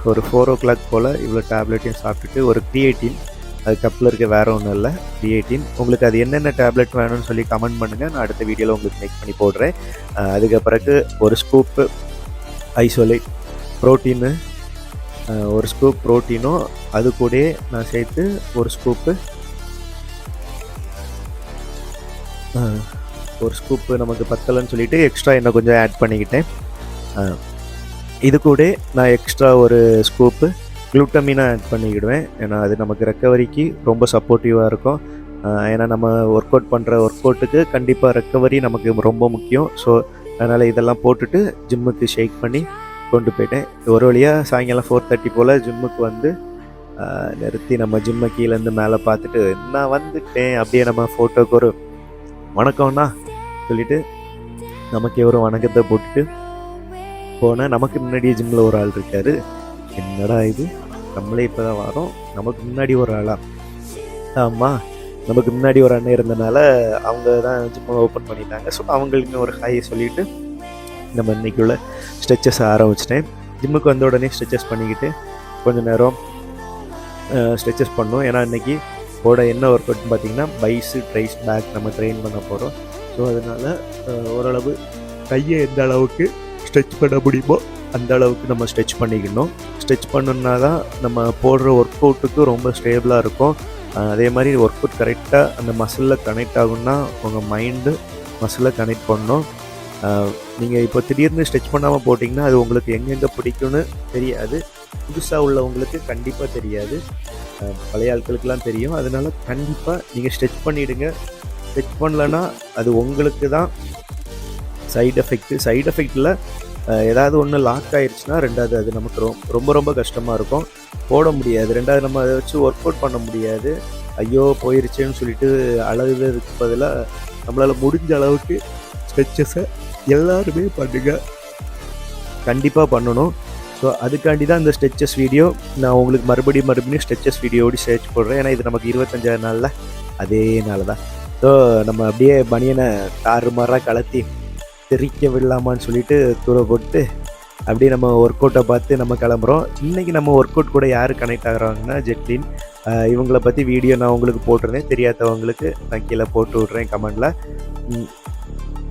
ஒரு 4 o'clock போல் இவ்வளோ டேப்லெட்டையும் சாப்பிட்டுட்டு ஒரு கிரியேட்டின், அது கப்பில் இருக்க வேறு ஒன்றும் இல்லை, கிரியேட்டின். உங்களுக்கு அது என்னென்ன டேப்லெட் வேணும்னு சொல்லி கமெண்ட் பண்ணுங்கள். நான் அடுத்த வீடியோவில் உங்களுக்கு மேக் பண்ணி போடுறேன். அதுக்கு பிறகு ஒரு ஸ்கூப்பு ஐசோலேட் ப்ரோட்டீனு, ஒரு ஸ்கூப் ப்ரோட்டீனும் அது கூட நான் சேர்த்து ஒரு ஸ்கூப்பு நமக்கு பத்தலைன்னு சொல்லிவிட்டு எக்ஸ்ட்ரா இன்னும் கொஞ்சம் ஆட் பண்ணிக்கிட்டேன். இது கூட நான் எக்ஸ்ட்ரா ஒரு ஸ்கூப்பு குளுட்டமினை ஆட் பண்ணிக்கிடுவேன். ஏன்னா அது நமக்கு ரெக்கவரிக்கு ரொம்ப சப்போர்ட்டிவாக இருக்கும். ஏன்னா நம்ம ஒர்க் அவுட் பண்ணுற ஒர்க் அவுட்டுக்கு கண்டிப்பாக ரெக்கவரி நமக்கு ரொம்ப முக்கியம். ஸோ அதனால் இதெல்லாம் போட்டுட்டு ஜிம்முக்கு ஷேக் பண்ணி கொண்டு போயிட்டேன். ஒரு வழியாக சாயங்காலம் 4:30 போல் ஜிம்முக்கு வந்து நிறுத்தி நம்ம ஜிம்மை கீழேருந்து மேலே பார்த்துட்டு நான் வந்துட்டேன். அப்படியே நம்ம ஃபோட்டோக்கு ஒரு வணக்கம்னா சொல்லிவிட்டு நமக்கே ஒரு வணக்கத்தை போட்டுட்டு போனேன். நமக்கு முன்னாடியே ஜிம்மில் ஒரு ஆள் இருக்கார். என்னடா இது, நம்மளே இப்போ தான் வரோம், நமக்கு முன்னாடி ஒரு ஆளா? ஆமாம், நமக்கு முன்னாடி ஒரு அண்ணன் இருந்தனால அவங்க தான் ஜிம்மை ஓப்பன் பண்ணிட்டாங்க. ஸோ அவங்களுக்கு ஒரு ஹாய் சொல்லிவிட்டு நம்ம இன்றைக்குள்ள ஸ்ட்ரெச்சஸ் ஆரம்பிச்சிட்டேன். ஜிம்முக்கு வந்த உடனே ஸ்ட்ரெச்சஸ் பண்ணிக்கிட்டு கொஞ்சம் நேரம் ஸ்ட்ரெச்சஸ் பண்ணோம். ஏன்னா இன்றைக்கி என்ன ஒர்க் அவுட்னு பார்த்திங்கன்னா பைஸு, ட்ரைஸ், பேக் நம்ம ட்ரெயின் பண்ண போகிறோம். ஸோ அதனால் ஓரளவு கையை எந்த அளவுக்கு ஸ்ட்ரெச் பண்ண முடியுமோ அந்த அளவுக்கு நம்ம ஸ்ட்ரெச் பண்ணிக்கணும். ஸ்ட்ரெச் பண்ணோன்னா தான் நம்ம போடுற ஒர்க் அவுட்டுக்கு ரொம்ப ஸ்டேபிளாக இருக்கும். அதே மாதிரி ஒர்க் அவுட் கரெக்டாக அந்த மசிலில் கனெக்ட் ஆகும்னா உங்கள் மைண்டு மசிலில் கனெக்ட் பண்ணணும். நீங்கள் இப்போ திடீர்னு ஸ்ட்ரெச் பண்ணாமல் போட்டிங்கன்னா அது உங்களுக்கு எங்கெங்கே பிடிக்கும்னு தெரியாது. புதுசாக உள்ளவங்களுக்கு கண்டிப்பாக தெரியாது, பழைய ஆட்களுக்கெல்லாம் தெரியும். அதனால் கண்டிப்பாக நீங்கள் ஸ்ட்ரெச் பண்ணிவிடுங்க. ஸ்ட்ரெச் பண்ணலன்னா அது உங்களுக்கு தான் சைடு எஃபெக்டில் ஏதாவது ஒன்று லாக் ஆகிடுச்சுன்னா 2வது அது நமக்கு ரொம்ப ரொம்ப கஷ்டமாக இருக்கும், போட முடியாது. 2வது நம்ம அதை வச்சு ஒர்க் அவுட் பண்ண முடியாது. ஐயோ போயிருச்சேன்னு சொல்லிட்டு அழுகிறதுக்கு பதிலாக நம்மளால் முடிஞ்ச அளவுக்கு ஸ்ட்ரெச்சஸை எல்லாருமே பண்ணுங்க, கண்டிப்பாக பண்ணணும். ஸோ அதுக்காண்டி தான் இந்த ஸ்ட்ரெச்சஸ் வீடியோ நான் உங்களுக்கு மறுபடியும் ஸ்ட்ரெச்சஸ் வீடியோடு சேர்ச் போடுறேன். ஏன்னா இது நமக்கு 25 நாளில் அதே நாள் தான். ஸோ நம்ம அப்படியே பனியனை தாறுமாறாக கலத்தி தெரிக்க விடலாமான்னு சொல்லிட்டு தூர போட்டு அப்படியே நம்ம ஒர்க் அவுட்டை பார்த்து நம்ம கிளம்புறோம். இன்றைக்கி நம்ம ஒர்க் அவுட் கூட யார் கனெக்ட் ஆகுறாங்கன்னா ஜெட்லின். இவங்களை பற்றி வீடியோ நான் உங்களுக்கு போட்டிருந்தேன், தெரியாதவங்களுக்கு நான் கீழே போட்டு விட்றேன் கமெண்டில்.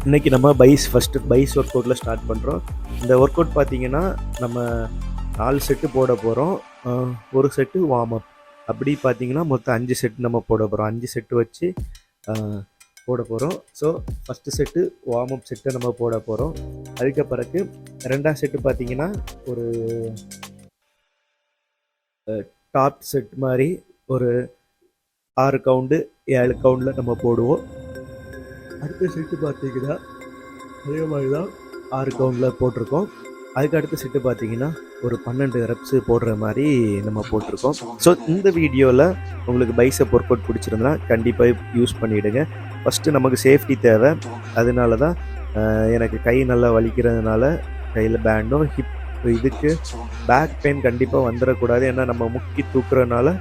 இன்றைக்கி நம்ம ஃபஸ்ட்டு பைஸ் ஒர்க் அவுட்டில் ஸ்டார்ட் பண்ணுறோம். இந்த ஒர்க் அவுட் பார்த்திங்கன்னா நம்ம 4 செட்டு போட போகிறோம். ஒரு செட்டு வார்ம் அப், அப்படி பார்த்திங்கன்னா மொத்தம் 5 செட்டு நம்ம போட போகிறோம். 5 செட்டு வச்சு போட போகிறோம். So first set warm up செட்டை நம்ம போட போகிறோம். அதுக்கு பிறகு 2வது செட்டு பார்த்திங்கன்னா ஒரு டாப் செட் மாதிரி ஒரு 6 கவுண்டு 7 கவுண்டில் நம்ம போடுவோம். அடுத்த செட்டு பார்த்திங்கன்னா அதே மாதிரி தான் 6 கவுண்டில் போட்டிருக்கோம். அதுக்கு அடுத்த செட்டு பார்த்திங்கன்னா ஒரு 12 ரெப்ஸு போடுற மாதிரி நம்ம போட்டிருக்கோம். ஸோ இந்த வீடியோவில் உங்களுக்கு பைசப் ஒர்க் அவுட் பிடிச்சிருந்தா கண்டிப்பாக யூஸ் பண்ணிவிடுங்க. ஃபஸ்ட்டு நமக்கு சேஃப்டி தேவை. அதனால தான் எனக்கு கை நல்லா வலிக்கிறதுனால கையில் பேண்டும், இதுக்கு பேக் பெயின் கண்டிப்பாக வந்துடக்கூடாது. ஏன்னா நம்ம முக்கி தூக்குறதுனால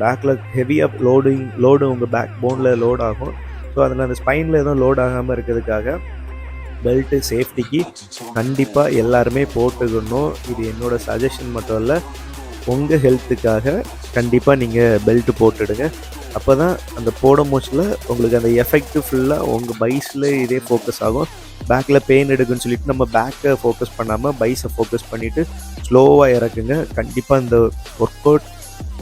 பேக்கில் ஹெவியாக லோடு உங்கள் பேக் போனில் லோட் ஆகும். ஸோ அதில் அந்த ஸ்பைனில் எதுவும் லோட் ஆகாமல் இருக்கிறதுக்காக பெல்ட்டு சேஃப்டிக்கு கண்டிப்பாக எல்லாருமே போட்டுக்கணும். இது என்னோடய சஜஷன் மட்டும் இல்லை, உங்கள் ஹெல்த்துக்காக கண்டிப்பாக நீங்கள் பெல்ட்டு போட்டுடுங்க. அப்போ தான் அந்த போடும் போச்சில் உங்களுக்கு அந்த எஃபெக்ட் ஃபுல்லாக உங்கள் பைஸில் இதே ஃபோக்கஸ் ஆகும். பேக்கில் பெயின் எடுக்குன்னு சொல்லிட்டு நம்ம பேக்கை ஃபோக்கஸ் பண்ணாமல் பைஸை ஃபோக்கஸ் பண்ணிவிட்டு ஸ்லோவாக இறக்குங்க. கண்டிப்பாக இந்த ஒர்க் அவுட்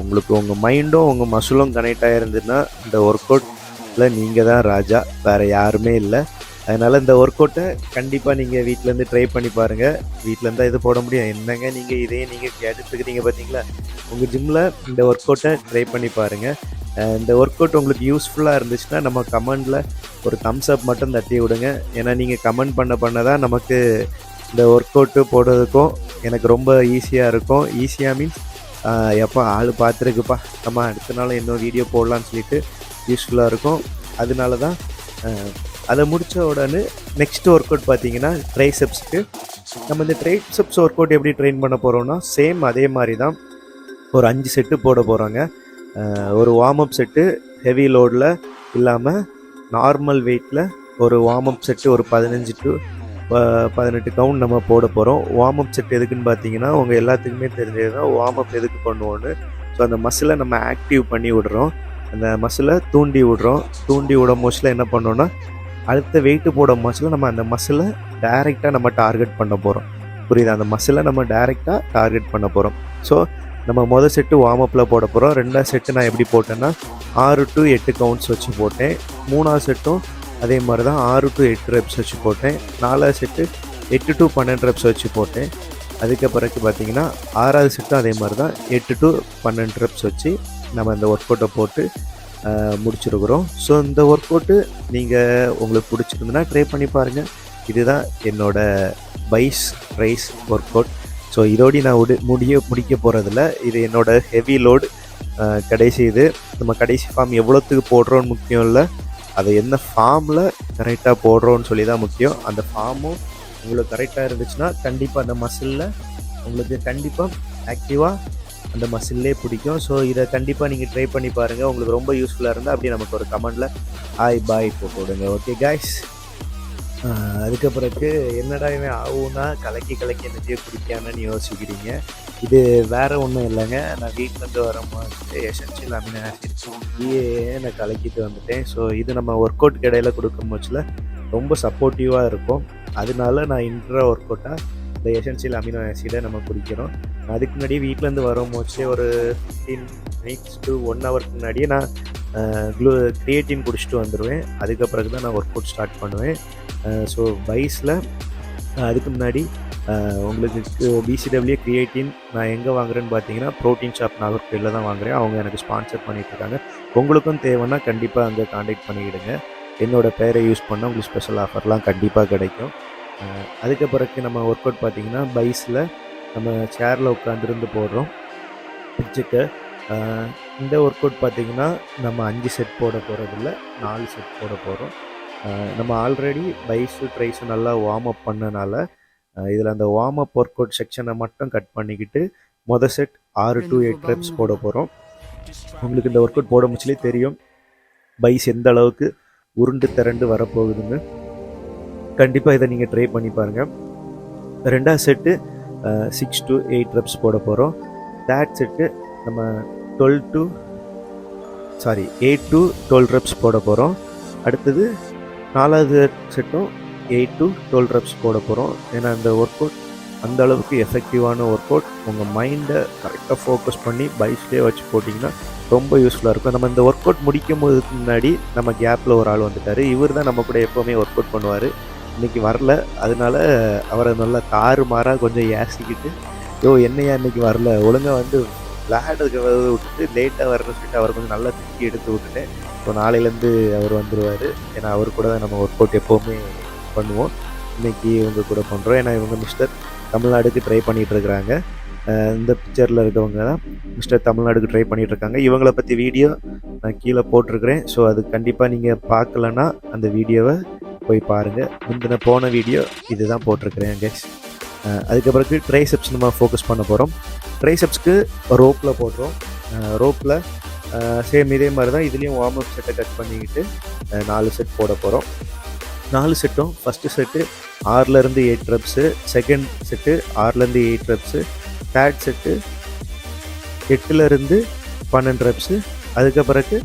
உங்களுக்கு உங்கள் மைண்டும் உங்கள் மசிலும் கனெக்ட் ஆகிருந்துன்னா இந்த ஒர்க் அவுட்டில் நீங்கள் தான் ராஜா, வேறு யாருமே இல்லை. அதனால் இந்த ஒர்க் அவுட்டை கண்டிப்பாக நீங்கள் வீட்டிலேருந்து ட்ரை பண்ணி பாருங்கள். வீட்டிலேருந்து இது போட முடியும், என்னங்க நீங்கள் இதையே நீங்கள் கேட்டுட்டுருக்கிறீங்க பார்த்தீங்களா? உங்கள் ஜிம்மில் இந்த ஒர்க் அவுட்டை ட்ரை பண்ணி பாருங்கள். இந்த ஒர்க் அவுட் உங்களுக்கு யூஸ்ஃபுல்லாக இருந்துச்சுன்னா நம்ம கமெண்டில் ஒரு தம்ஸ் அப் மட்டும் தட்டி விடுங்க. ஏன்னா நீங்கள் கமெண்ட் பண்ண தான் நமக்கு இந்த ஒர்க் அவுட்டு போடுறதுக்கும் எனக்கு ரொம்ப ஈஸியாக இருக்கும். ஈஸியாக மீன்ஸ் எப்போ ஆள் பார்த்துருக்குப்பா, நம்ம அடுத்த நாள் இன்னும் வீடியோ போடலான்னு சொல்லிட்டு யூஸ்ஃபுல்லாக இருக்கும். அதனால தான் அதை முடித்த உடனே நெக்ஸ்ட் ஒர்க் அவுட் பார்த்தீங்கன்னா ட்ரைசெப்ஸுக்கு. நம்ம இந்த ட்ரைசெப்ஸ் ஒர்க் அவுட் எப்படி ட்ரெயின் பண்ண போகிறோம்னா சேம் அதே மாதிரி தான் ஒரு 5 செட்டு போட போகிறாங்க. ஒரு வார்ம் அப் செட்டு ஹெவி லோடில் இல்லாமல் நார்மல் வெயிட்டில் ஒரு வார்ம் அப் செட்டு ஒரு 15 to 18 கவுண்ட் நம்ம போட போகிறோம். வார்ம் அப் செட் எதுக்குன்னு பார்த்தீங்கன்னா உங்கள் எல்லாத்துக்குமே தெரிஞ்சது தான் வார்ம் அப் எதுக்கு பண்ணுவோன்னு. ஸோ அந்த மசிலை நம்ம ஆக்டிவ் பண்ணி விடுறோம், அந்த மசிலை தூண்டி விடும் மோஸ்ட்டில் என்ன பண்ணோன்னா அடுத்த வெயிட்டு போட மசில் நம்ம அந்த மசிலை டைரெக்டாக நம்ம டார்கெட் பண்ண போகிறோம். புரியுது? அந்த மசிலை நம்ம டைரெக்டாக டார்கெட் பண்ண போகிறோம். ஸோ நம்ம மொதல் செட்டு வார்ம் அப்பில் போட போகிறோம். 2வது செட்டு நான் எப்படி போட்டேன்னா 6 to 8 கவுண்ட்ஸ் வச்சு போட்டேன். 3வது செட்டும் அதே மாதிரி தான் 6 to 8 ரெப்ஸ் வச்சு போட்டேன். 4வது செட்டு 8 to 12 ரெப்ஸ் வச்சு போட்டேன். அதுக்கு பிறகு பார்த்தீங்கன்னா 6வது செட்டும் அதே மாதிரி தான் 8 to 12 ரெப்ஸ் வச்சு நம்ம இந்த ஒர்க் அவுட்டை போட்டு முடிச்சிருக்கிறோம். ஸோ இந்த ஒர்க் அவுட்டு நீங்கள் உங்களுக்கு பிடிச்சிருந்துன்னா ட்ரை பண்ணி பாருங்கள். இதுதான் என்னோடய பைஸ் ரைஸ் ஒர்க் அவுட். ஸோ இதோடு நான் முடிக்க போகிறதில்ல. இது என்னோடய ஹெவி லோடு கடைசி. இது நம்ம கடைசி ஃபார்ம் எவ்வளோத்துக்கு போடுறோன்னு முக்கியம் இல்லை, அதை என்ன ஃபார்மில் கரெக்டாக போடுறோன்னு சொல்லி தான் முக்கியம். அந்த ஃபார்மும் உங்களுக்கு கரெக்டாக இருந்துச்சுன்னா கண்டிப்பாக அந்த மசிலில் உங்களுக்கு கண்டிப்பாக ஆக்டிவாக அந்த மசில்லே பிடிக்கும். ஸோ இதை கண்டிப்பாக நீங்கள் ட்ரை பண்ணி பாருங்கள். உங்களுக்கு ரொம்ப யூஸ்ஃபுல்லாக இருந்தால் அப்படியே நமக்கு ஒரு கமெண்டில் ஹாய் பாய் போடுங்க. ஓகே கைஸ், அதுக்கு பிறகு என்னடா இவன் ஆகும்னா கலக்கி எனர்ஜியை குடிக்காமன்னு யோசிக்கிறீங்க. இது வேறு ஒன்றும் இல்லைங்க, நான் வீட்டிலேருந்து வரும்போது எசென்ஷியல் அமினோ ஆசிட் நான் கலக்கிட்டு வந்துட்டேன். ஸோ இது நம்ம ஒர்க் அவுட் இடையில கொடுக்கும் போச்சில் ரொம்ப சப்போர்ட்டிவாக இருக்கும். அதனால நான் ஒர்க் அவுட்டாக இந்த எசென்ஷியல் அமினோ ஆசிடை நம்ம குடிக்கிறோம். அதுக்கு முன்னாடியே வீட்டிலேருந்து வரும்போச்சே ஒரு 15 minutes to 1 hour முன்னாடியே நான் கிரியேட்டின் குடிச்சிட்டு வந்துடுவேன். அதுக்கப்புறம் தான் நான் ஒர்க் அவுட் ஸ்டார்ட் பண்ணுவேன். ஸோ பைஸில் அதுக்கு முன்னாடி உங்களுக்கு பிசிடபிள்யூ கிரியேட்டின் நான் எங்கே வாங்குறேன்னு பார்த்தீங்கன்னா ப்ரோட்டீன் ஷாப் நாகர்கோயிலில் தான் வாங்குறேன். அவங்க எனக்கு ஸ்பான்சர் பண்ணிகிட்ருக்காங்க. உங்களுக்கும் தேவைன்னா கண்டிப்பாக அங்கே காண்டாக்ட் பண்ணிக்கிடுங்க. என்னோடய பேரை யூஸ் பண்ணால் உங்களுக்கு ஸ்பெஷல் ஆஃபர்லாம் கண்டிப்பாக கிடைக்கும். அதுக்கு பிறகு நம்ம ஒர்க் அவுட் பார்த்திங்கன்னா பைஸில் நம்ம சேரில் உட்காந்துருந்து போடுறோம் பிச்சுக்கு. இந்த ஒர்க் அவுட் பார்த்திங்கன்னா நம்ம 5 செட் போட போகிறதில்ல, 4 செட் போட போகிறோம். நம்ம ஆல்ரெடி பைஸு ட்ரைஸு நல்லா வார்ம் அப் பண்ணனால இதில் அந்த வார்ம் அப் ஒர்க் அவுட் செக்ஷனை மட்டும் கட் பண்ணிக்கிட்டு மொதல் செட் 6 to 8 ரெப்ஸ் போட போகிறோம். உங்களுக்கு இந்த ஒர்க் அவுட் போட முச்சிலே தெரியும் பைஸ் எந்த அளவுக்கு உருண்டு திரண்டு வரப்போகுதுன்னு. கண்டிப்பாக இதை நீங்கள் ட்ரை பண்ணி பாருங்கள். 2வது செட்டு 6 to 8 ரெப்ஸ் போட போகிறோம். 3rd செட்டு நம்ம 8 to 12 ரெப்ஸ் போட போகிறோம். அடுத்தது 4வது செட்டும் 8 to 12 ரெப்ஸ் போட போகிறோம். ஏன்னா இந்த ஒர்க் அவுட் அந்த அளவுக்கு எஃபெக்டிவான ஒர்க் அவுட். உங்கள் மைண்டை கரெக்டாக ஃபோக்கஸ் பண்ணி பைஸ்லேயே வச்சு போட்டிங்கன்னா ரொம்ப யூஸ்ஃபுல்லாக இருக்கும். நம்ம இந்த ஒர்க் அவுட் முடிக்கும் போதுக்கு முன்னாடி நம்ம கேப்பில் ஒரு ஆள் வந்துட்டார். இவர் தான் நம்ம கூட எப்போவுமே ஒர்க் அவுட் பண்ணுவார். இன்றைக்கி வரல, அதனால அவரை நல்லா தாறுமாறாக கொஞ்சம் ஏசிக்கிட்டு என்னையா இன்றைக்கி வரல, ஒழுங்காக வந்து விளையாடுறதுக்கு விட்டுட்டு லேட்டாக வரணும்னு சொல்லிட்டு அவர் கொஞ்சம் நல்லா திக்கி எடுத்து விட்டுட்டேன். ஸோ நாளையிலேருந்து அவர் வந்துடுவார். ஏன்னா அவர் கூட தான் நம்ம ஒர்க் அவுட் எப்போவுமே பண்ணுவோம். இன்றைக்கி இவங்க கூட பண்ணுறோம். ஏன்னா இவங்க மிஸ்டர் தமிழ்நாடுக்கு ட்ரை பண்ணிகிட்ருக்குறாங்க. இந்த பிக்சரில் இருக்கவங்க தான் மிஸ்டர் தமிழ்நாடுக்கு ட்ரை பண்ணிகிட்ருக்காங்க. இவங்கள பற்றி வீடியோ நான் கீழே போட்டிருக்கிறேன். ஸோ அது கண்டிப்பாக நீங்கள் பார்க்கலன்னா அந்த வீடியோவை போய் பாருங்கள். முந்தின போன வீடியோ இது தான் போட்டிருக்கிறேன் கைஸ். அதுக்கப்புறம் ட்ரைசெப்ஸ் நம்ம ஃபோக்கஸ் பண்ண போகிறோம். ட்ரைசெப்ஸ்க்கு ரோப்பில் போடுறோம். ரோப்பில் சேம் இதே மாதிரி தான் இதுலேயும் வார்ம் அப் செட்டை கட் பண்ணிக்கிட்டு 4 செட் போட போகிறோம். 4 செட்டும் ஃபஸ்ட்டு செட்டு 6லேருந்து 8 ரெப்ஸு, செகண்ட் செட்டு 6லேருந்து 8 ரெப்ஸு, தேர்ட் செட்டு 8லேருந்து 12 ரெப்ஸு, அதுக்கப்புறக்கு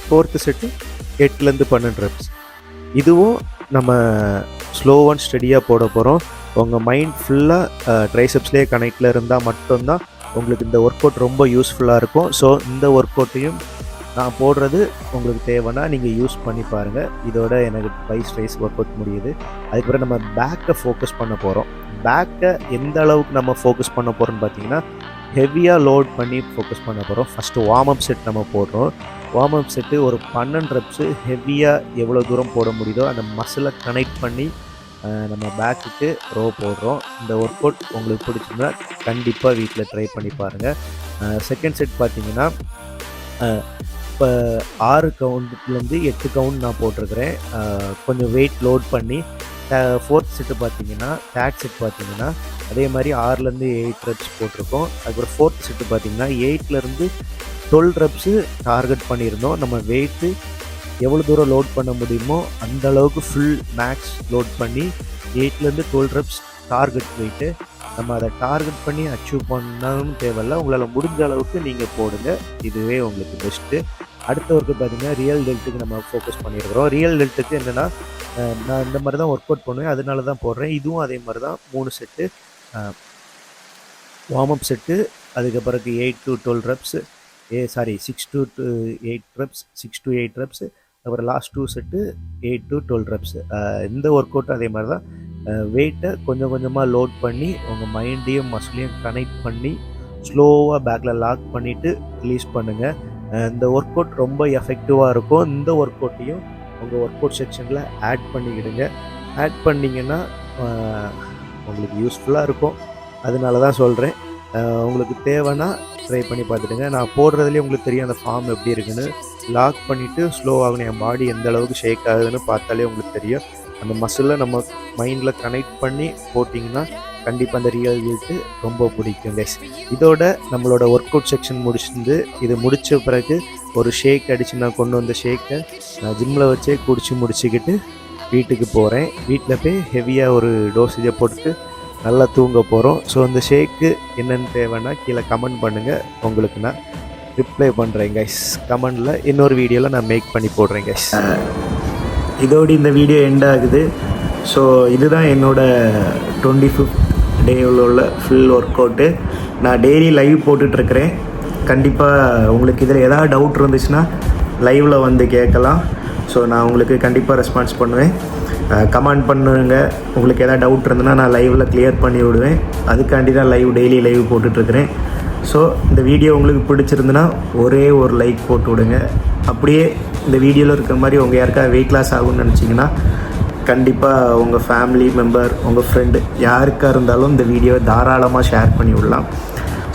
ஃபோர்த்து செட்டு 8லேருந்து 12 ரெப்ஸ். இதுவும் நம்ம ஸ்லோ அண்ட் ஸ்டடியாக போட போகிறோம். உங்கள் மைண்ட் ஃபுல்லாக ட்ரைசெப்ஸ்லேயே கனெக்டில் இருந்தால் மட்டும்தான் உங்களுக்கு இந்த ஒர்க் அவுட் ரொம்ப யூஸ்ஃபுல்லாக இருக்கும். ஸோ இந்த ஒர்க் அவுட்டையும் நான் போடுறது உங்களுக்கு தேவைன்னா நீங்கள் யூஸ் பண்ணி பாருங்கள். இதோட எனக்கு ட்ரைஸ் ஒர்க் அவுட் முடியுது. அதுக்கப்புறம் நம்ம பேக்கை ஃபோக்கஸ் பண்ண போகிறோம். பேக்கை எந்த அளவுக்கு நம்ம ஃபோக்கஸ் பண்ண போகிறோம்னு பார்த்தீங்கன்னா ஹெவியாக லோட் பண்ணி ஃபோக்கஸ் பண்ண போகிறோம். ஃபஸ்ட்டு வார்ம் அப் செட் நம்ம போடுறோம். வார்ம் அப் செட்டு ஒரு 12 ரெப்ஸு ஹெவியாக எவ்வளோ தூரம் போட முடியுதோ அந்த மசிலை கனெக்ட் பண்ணி நம்ம பேக்குக்கு ரோ போடுறோம். இந்த ஒர்க் அவுட் உங்களுக்கு பிடிச்சிருந்தா கண்டிப்பாக வீட்டில் ட்ரை பண்ணி பாருங்கள். செகண்ட் செட் பார்த்தீங்கன்னா இப்போ 6 கவுண்ட்லேருந்து 8 கவுண்ட் நான் போட்டிருக்கிறேன். கொஞ்சம் வெயிட் லோட் பண்ணி. ஃபோர்த் செட்டு பார்த்தீங்கன்னா தேர்ட் செட் பார்த்தீங்கன்னா அதே மாதிரி 6லேருந்து 8 ரெப்ஸ் போட்டிருக்கோம். அதுக்கப்புறம் ஃபோர்த் செட்டு பார்த்தீங்கன்னா 8லேருந்து 12 ரெப்ஸு டார்கெட் பண்ணியிருந்தோம். நம்ம வெயிட்டு எவ்வளோ தூரம் லோட் பண்ண முடியுமோ அந்த அளவுக்கு ஃபுல் மேக்ஸ் லோட் பண்ணி 8லேருந்து 12 ரெப்ஸ் டார்கெட் வெயிட்டு நம்ம அதை டார்கெட் பண்ணி அச்சீவ் பண்ணணும்னு தேவையில்ல. உங்களால் முடிஞ்ச அளவுக்கு நீங்கள் போடுங்க. இதுவே உங்களுக்கு பெஸ்ட்டு. அடுத்த ஒர்க்கு பார்த்தீங்கன்னா ரியல் டெல்ட்டுக்கு நம்ம ஃபோக்கஸ் பண்ணியிருக்கிறோம். ரியல் டெல்ட்டுக்கு என்னென்னா நான் இந்த மாதிரி தான் ஒர்க் அவுட் பண்ணுவேன், அதனால தான் போடுறேன். இதுவும் அதே மாதிரி தான் 3 செட்டு வார்ம் அப் செட்டு, அதுக்கப்புறம் 8 to 12 reps, 6 to 8 reps, 6 to 8 reps, அப்புறம் லாஸ்ட் 2 செட்டு 8 to 12 ரெப்ஸ். இந்த ஒர்க் அவுட்டும் அதே மாதிரி தான். வெயிட்டை கொஞ்சம் கொஞ்சமாக லோட் பண்ணி உங்கள் மைண்டையும் மசிலையும் கனெக்ட் பண்ணி ஸ்லோவாக பேக்கில் லாக் பண்ணிவிட்டு ரிலீஸ் பண்ணுங்கள். இந்த ஒர்க் அவுட் ரொம்ப எஃபெக்டிவாக இருக்கும். இந்த ஒர்க் அவுட்டையும் உங்கள் ஒர்க் அவுட் செக்ஷனில் ஆட் பண்ணிக்கிடுங்க. ஆட் பண்ணிங்கன்னா உங்களுக்கு யூஸ்ஃபுல்லாக இருக்கும். அதனால தான் சொல்கிறேன். உங்களுக்கு தேவைன்னா ட்ரை பண்ணி பார்த்துடுங்க. நான் போடுறதுலேயே உங்களுக்கு தெரியும் அந்த ஃபார்ம் எப்படி இருக்குன்னு. லாக் பண்ணிவிட்டு ஸ்லோவாகணும் என் பாடி எந்த அளவுக்கு ஷேக் ஆகுதுன்னு பார்த்தாலே உங்களுக்கு தெரியும். அந்த மசிலை நம்ம மைண்டில் கனெக்ட் பண்ணி போட்டிங்கன்னா கண்டிப்பாக அந்த ரியல் வெயிட்டு ரொம்ப பிடிக்கும் கைஸ். இதோட நம்மளோட ஒர்க் அவுட் செக்ஷன் முடிச்சிருந்து இது முடித்த பிறகு ஒரு ஷேக் அடித்து நான் கொண்டு வந்த ஷேக்கை நான் ஜிம்மில் வச்சே முடிச்சுக்கிட்டு வீட்டுக்கு போகிறேன். வீட்டில் போய் ஹெவியாக ஒரு டோசேஜை போட்டு நல்லா தூங்க போகிறோம். ஸோ அந்த ஷேக்கு என்னென்னு தேவைன்னா கீழே கமெண்ட் பண்ணுங்கள். உங்களுக்கு நான் ரிப்ளை பண்ணுறேன் கைஸ். கமெண்டில் இன்னொரு வீடியோவில் நான் மேக் பண்ணி போடுறேன் கைஸ். இதோடு இந்த வீடியோ எண்ட் ஆகுது. ஸோ இதுதான் என்னோடய 25th டேவில் உள்ள ஃபுல் ஒர்க் அவுட்டு. நான் டெய்லி லைவ் போட்டுட்ருக்கிறேன். கண்டிப்பாக உங்களுக்கு இதில் ஏதாவது டவுட் இருந்துச்சுன்னா லைவில் வந்து கேட்கலாம். ஸோ நான் உங்களுக்கு கண்டிப்பாக ரெஸ்பான்ஸ் பண்ணுவேன். கமெண்ட் பண்ணுங்க. உங்களுக்கு எதாவது டவுட் இருந்ததுன்னா நான் லைவில் கிளியர் பண்ணி விடுவேன். அதுக்காண்டி தான் டெய்லி லைவ் போட்டுட்ருக்கிறேன். ஸோ இந்த வீடியோ உங்களுக்கு பிடிச்சிருந்துன்னா ஒரே ஒரு லைக் போட்டு விடுங்க. அப்படியே இந்த வீடியோவில் இருக்கிற மாதிரி உங்கள் யாருக்காவது வெயிட் லாஸ் ஆகும்னு நினச்சிங்கன்னா கண்டிப்பாக உங்கள் ஃபேமிலி மெம்பர், உங்கள் ஃப்ரெண்டு யாருக்காக இருந்தாலும் இந்த வீடியோவை தாராளமாக ஷேர் பண்ணி விடலாம்.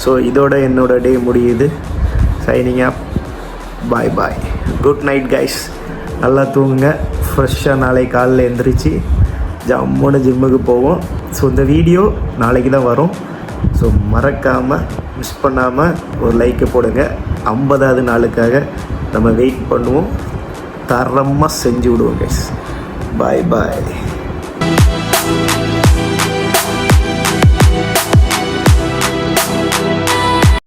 ஸோ இதோட என்னோட டே முடியுது. Signing up. Bye bye. Good night guys. நல்லா தூங்குங்க. ஃப்ரெஷ்ஷாக நாளைக்கு காலையில் எழுந்திரிச்சு ஜம்முன்னு ஜிம்முக்கு போவோம். ஸோ இந்த வீடியோ நாளைக்கு தான் வரும். ஸோ மறக்காமல் மிஸ் பண்ணாமல் ஒரு லைக்கை போடுங்க. 50வது நாளுக்காக நம்ம வெயிட் பண்ணுவோம். தரமாக செஞ்சு விடுவோம் கைஸ். பாய் பாய்.